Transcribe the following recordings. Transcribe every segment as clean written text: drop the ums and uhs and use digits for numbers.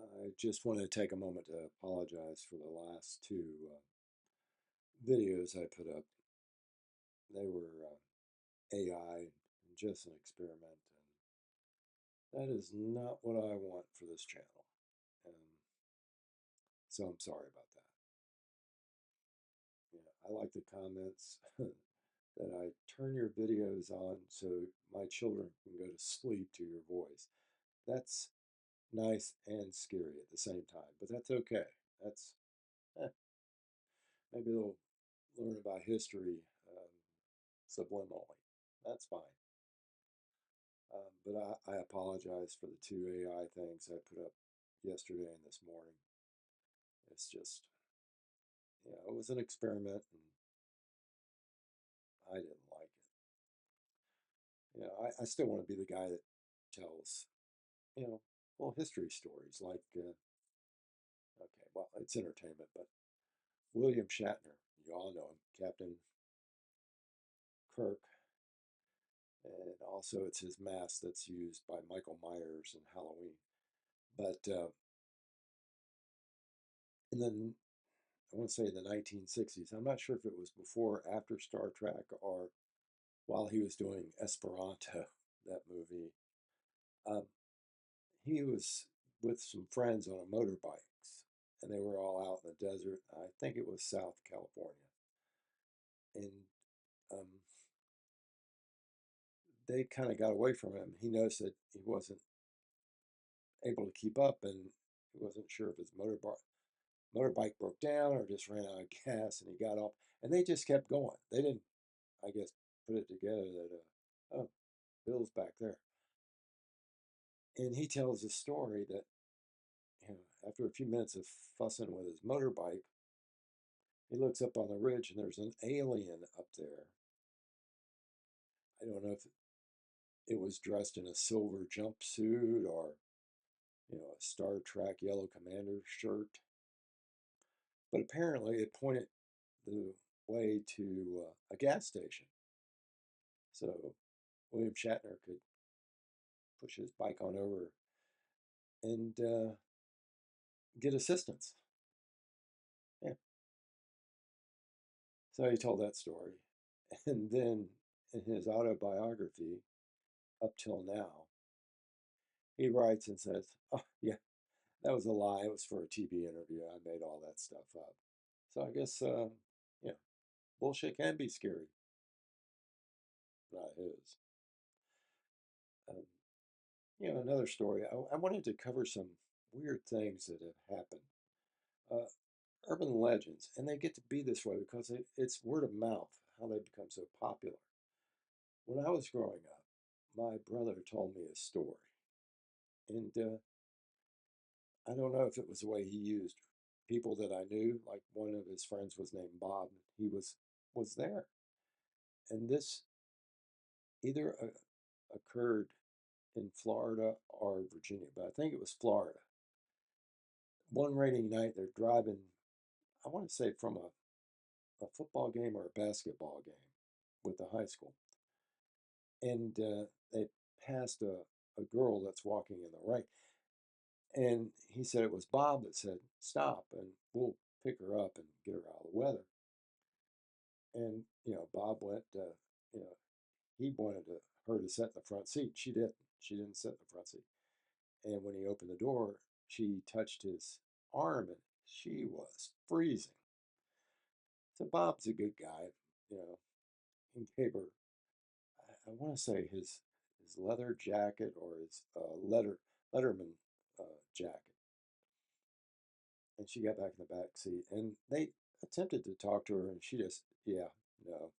I just want to take a moment to apologize for the last two videos I put up. They were AI and just an experiment, and that is not what I want for this channel. And so I'm sorry about that. I like the comments that I turn your videos on so my children can go to sleep to your voice. That's nice and scary at the same time, but that's okay. That's eh, maybe they'll learn about history subliminally. That's fine. But I apologize for the two AI things I put up yesterday and this morning. It's just, it was an experiment and I didn't like it. I still want to be the guy that tells, you know, well, history stories like, okay, well, it's entertainment, but William Shatner, you all know him, Captain Kirk, and also it's his mask that's used by Michael Myers in Halloween. But in the I want to say the 1960s. I'm not sure if it was before or after Star Trek or while he was doing Esperanto, that movie. Um, he was with some friends on a motorbikes, and they were all out in the desert. I think it was South California, and um, they kind of got away from him. He noticed that he wasn't able to keep up, and he wasn't sure if his motorbike broke down or just ran out of gas, and he got off. And they just kept going. They didn't, I guess, put it together that oh, Bill's back there. And he tells a story that, after a few minutes of fussing with his motorbike, he looks up on the ridge and there's an alien up there. I don't know if it was dressed in a silver jumpsuit or, a Star Trek Yellow Commander shirt. But apparently it pointed the way to a gas station. So William Shatner could push his bike on over and get assistance. Yeah. So he told that story. And then in his autobiography, up till now, he writes and says, oh, yeah, that was a lie. It was for a TV interview. I made all that stuff up. So I guess, yeah, bullshit can be scary. Not his. Um, another story. I wanted to cover some weird things that have happened. Uh, Urban legends, and they get to be this way because it's word of mouth, how they become so popular. When I was growing up, my brother told me a story, and I don't know if it was the way he used people that I knew. Like one of his friends was named Bob. He was there, and this either occurred in Florida or Virginia, but I think it was Florida. One rainy night, they're driving. I want to say from a football game or a basketball game with the high school, and they passed a girl that's walking in the right. And he said it was Bob that said, stop and we'll pick her up and get her out of the weather. And, Bob went, he wanted her to sit in the front seat. She didn't. She didn't sit in the front seat. And when he opened the door, she touched his arm and she was freezing. So Bob's a good guy. You know, he gave her, I want to say his leather jacket or his Letterman jacket. And she got back in the back seat and they attempted to talk to her and she just, yeah, no,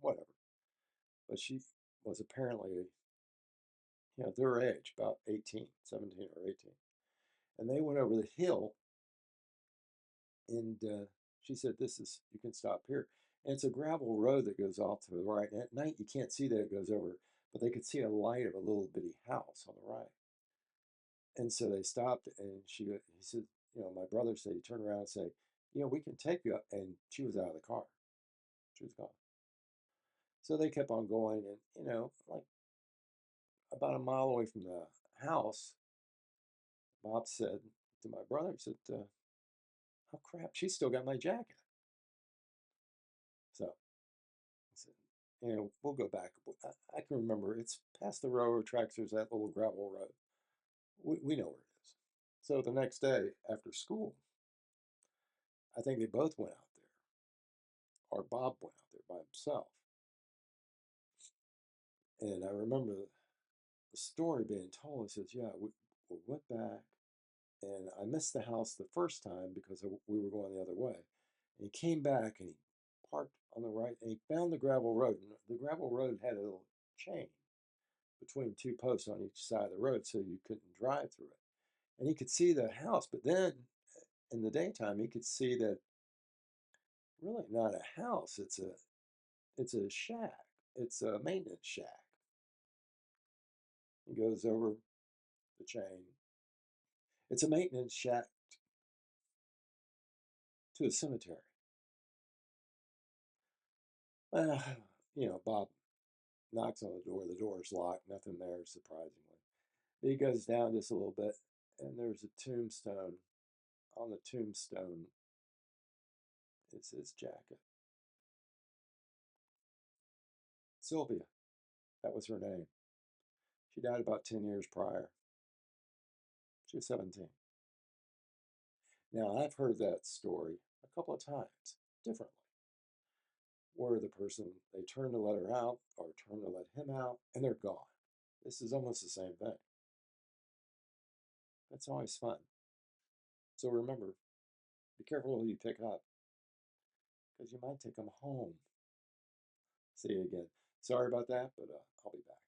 whatever. But she was apparently, their age, about 18, 17 or 18. And they went over the hill and she said, you can stop here. And it's a gravel road that goes off to the right. And at night, you can't see that it goes over, but they could see a light of a little bitty house on the right. And so they stopped and he said, my brother said, he turned around and said, we can take you up. And she was out of the car. She was gone. So they kept on going. And, like about a mile away from the house, Bob said to my brother and said, "Oh crap, she's still got my jacket." So I said, we'll go back. I can remember it's past the railroad tracks. There's that little gravel road. We know where it is. So the next day after school, I think they both went out there, or Bob went out there by himself. And I remember the story being told. He says, "Yeah, we went back, and I missed the house the first time because we were going the other way. And he came back and he parked on the right, and he found the gravel road. And the gravel road had a little chain between two posts on each side of the road, so you couldn't drive through it. And he could see the house, but then in the daytime, he could see that really not a house. It's a shack. It's a maintenance shack. He goes over the chain. It's a maintenance shack to a cemetery. Uh, Bob knocks on the door. The door's locked. Nothing there, surprisingly. He goes down just a little bit, and there's a tombstone. On the tombstone, it's his jacket. Sylvia, that was her name. She died about 10 years prior. She was 17. Now, I've heard that story a couple of times differently, where the person, they turn to let her out or turn to let him out, and they're gone. This is almost the same thing. That's always fun. So remember, be careful who you pick up because you might take them home. See you again. Sorry about that, but I'll be back.